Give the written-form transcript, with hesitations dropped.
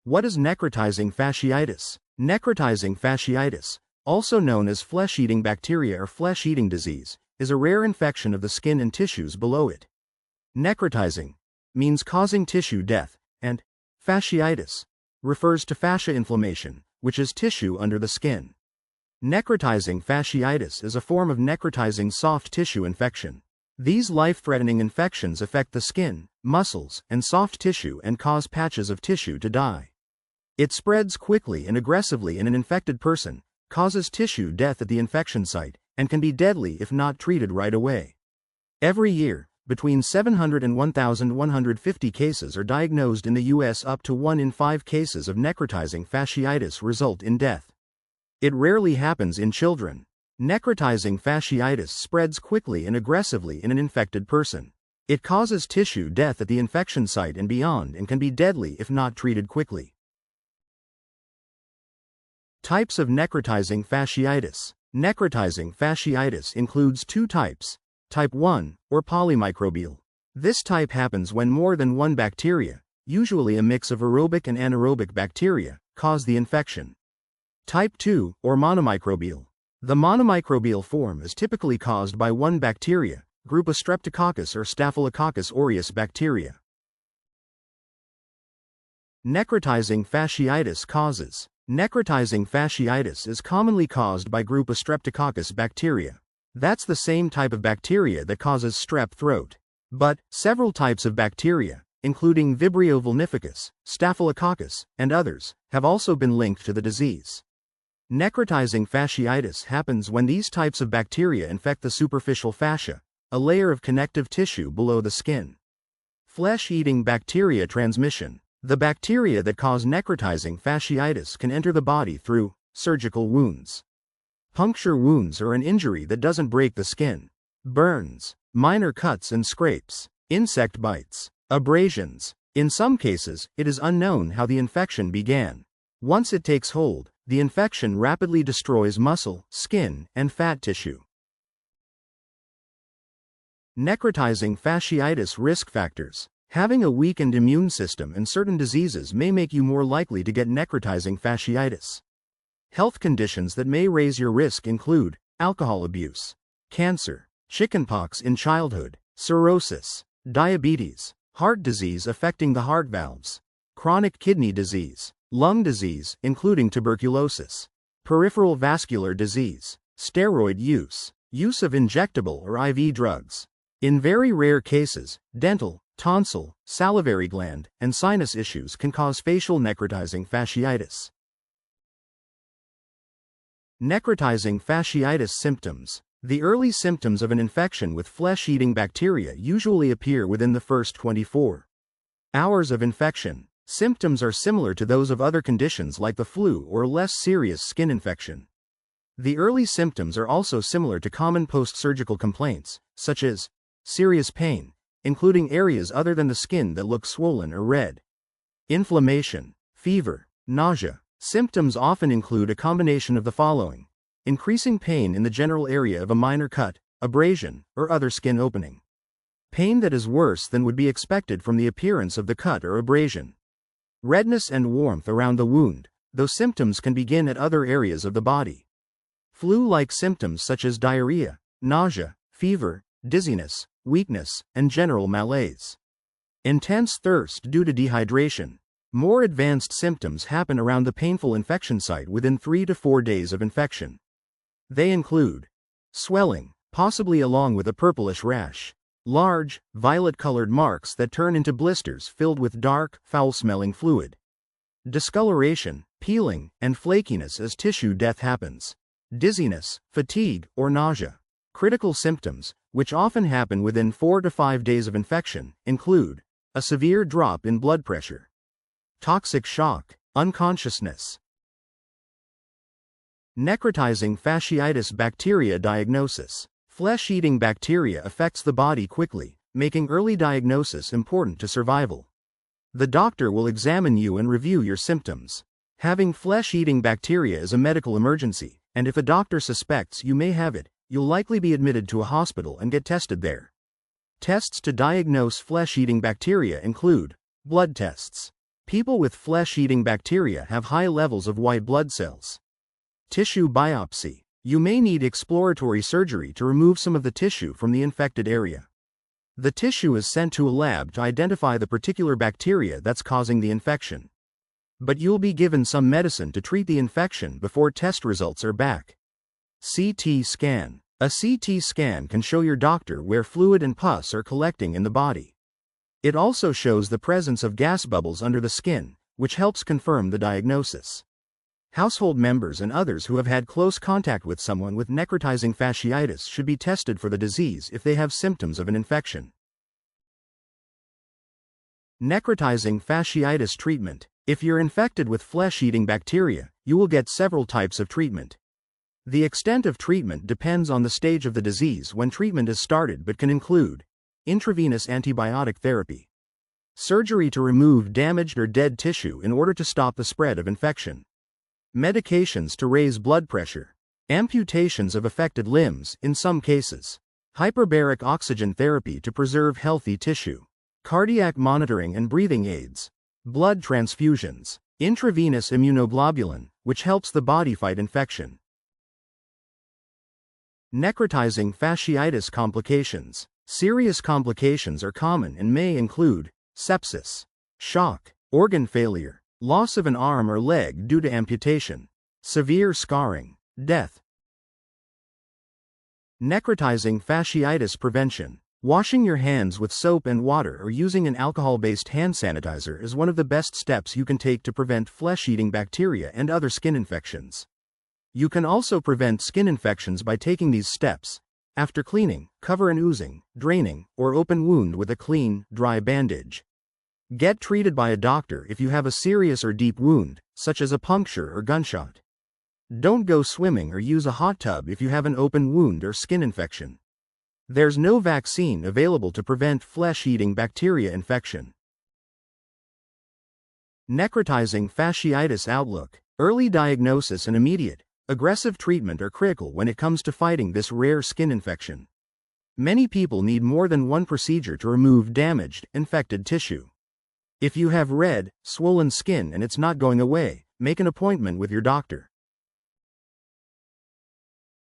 What is necrotizing fasciitis? Necrotizing fasciitis, also known as flesh-eating bacteria or flesh-eating disease, is a rare infection of the skin and tissues below it. Necrotizing means causing tissue death, and fasciitis refers to fascia inflammation, which is tissue under the skin. Necrotizing fasciitis is a form of necrotizing soft tissue infection. These life-threatening infections affect the skin, muscles, and soft tissue and cause patches of tissue to die. It spreads quickly and aggressively in an infected person, causes tissue death at the infection site, and can be deadly if not treated right away. Every year, between 700 and 1,150 cases are diagnosed in the U.S. Up to 1 in 5 cases of necrotizing fasciitis result in death. It rarely happens in children. Necrotizing fasciitis spreads quickly and aggressively in an infected person. It causes tissue death at the infection site and beyond and can be deadly if not treated quickly. Types of necrotizing fasciitis. Necrotizing fasciitis includes 2 types. Type 1, or polymicrobial. This type happens when more than one bacteria, usually a mix of aerobic and anaerobic bacteria, cause the infection. Type 2, or monomicrobial. The monomicrobial form is typically caused by one bacteria, group of Streptococcus or Staphylococcus aureus bacteria. Necrotizing fasciitis causes. Necrotizing fasciitis is commonly caused by group of Streptococcus bacteria. That's the same type of bacteria that causes strep throat. But several types of bacteria, including Vibrio vulnificus, Staphylococcus, and others, have also been linked to the disease. Necrotizing fasciitis happens when these types of bacteria infect the superficial fascia, a layer of connective tissue below the skin. Flesh-eating bacteria transmission. The bacteria that cause necrotizing fasciitis can enter the body through surgical wounds. Puncture wounds are an injury that doesn't break the skin. Burns, minor cuts and scrapes, insect bites, abrasions. In some cases, it is unknown how the infection began. Once it takes hold, the infection rapidly destroys muscle, skin, and fat tissue. Necrotizing fasciitis risk factors. Having a weakened immune system and certain diseases may make you more likely to get necrotizing fasciitis. Health conditions that may raise your risk include alcohol abuse, cancer, chickenpox in childhood, cirrhosis, diabetes, heart disease affecting the heart valves, chronic kidney disease, lung disease including tuberculosis, peripheral vascular disease, steroid use, use of injectable or IV drugs. In very rare cases, dental, tonsil, salivary gland, and sinus issues can cause facial necrotizing fasciitis. Necrotizing fasciitis symptoms. The early symptoms of an infection with flesh-eating bacteria usually appear within the first 24 hours of infection. Symptoms are similar to those of other conditions like the flu or less serious skin infection. The early symptoms are also similar to common post-surgical complaints, such as serious pain, including areas other than the skin that look swollen or red. Inflammation, fever, nausea. Symptoms often include a combination of the following: increasing pain in the general area of a minor cut, abrasion, or other skin opening. Pain that is worse than would be expected from the appearance of the cut or abrasion. Redness and warmth around the wound, though symptoms can begin at other areas of the body. Flu-like symptoms such as diarrhea, nausea, fever, dizziness, weakness, and general malaise. Intense thirst due to dehydration. More advanced symptoms happen around the painful infection site within 3 to 4 days of infection. They include swelling, possibly along with a purplish rash, large, violet-colored marks that turn into blisters filled with dark, foul-smelling fluid, discoloration, peeling, and flakiness as tissue death happens, dizziness, fatigue, or nausea. Critical symptoms, which often happen within 4 to 5 days of infection, include a severe drop in blood pressure, toxic shock, unconsciousness. Necrotizing fasciitis bacteria diagnosis. Flesh-eating bacteria affects the body quickly, making early diagnosis important to survival. The doctor will examine you and review your symptoms. Having flesh-eating bacteria is a medical emergency, and if a doctor suspects you may have it, you'll likely be admitted to a hospital and get tested there. Tests to diagnose flesh-eating bacteria include blood tests, People with flesh-eating bacteria have high levels of white blood cells. Tissue biopsy. You may need exploratory surgery to remove some of the tissue from the infected area. The tissue is sent to a lab to identify the particular bacteria that's causing the infection. But you'll be given some medicine to treat the infection before test results are back. CT scan. A CT scan can show your doctor where fluid and pus are collecting in the body. It also shows the presence of gas bubbles under the skin, which helps confirm the diagnosis. Household members and others who have had close contact with someone with necrotizing fasciitis should be tested for the disease if they have symptoms of an infection. Necrotizing fasciitis treatment. If you're infected with flesh-eating bacteria, you will get several types of treatment. The extent of treatment depends on the stage of the disease when treatment is started, but can include intravenous antibiotic therapy, surgery to remove damaged or dead tissue in order to stop the spread of infection, medications to raise blood pressure, amputations of affected limbs in some cases, hyperbaric oxygen therapy to preserve healthy tissue, cardiac monitoring and breathing aids, blood transfusions, intravenous immunoglobulin, which helps the body fight infection. Necrotizing fasciitis complications. Serious complications are common and may include sepsis, shock, organ failure, loss of an arm or leg due to amputation, severe scarring, death. Necrotizing fasciitis prevention. Washing your hands with soap and water or using an alcohol-based hand sanitizer is one of the best steps you can take to prevent flesh-eating bacteria and other skin infections. You can also prevent skin infections by taking these steps. After cleaning, cover an oozing, draining, or open wound with a clean, dry bandage. Get treated by a doctor if you have a serious or deep wound, such as a puncture or gunshot. Don't go swimming or use a hot tub if you have an open wound or skin infection. There's no vaccine available to prevent flesh-eating bacteria infection. Necrotizing fasciitis outlook. Early diagnosis and immediate, aggressive treatment are critical when it comes to fighting this rare skin infection. Many people need more than one procedure to remove damaged, infected tissue. If you have red, swollen skin and it's not going away, make an appointment with your doctor.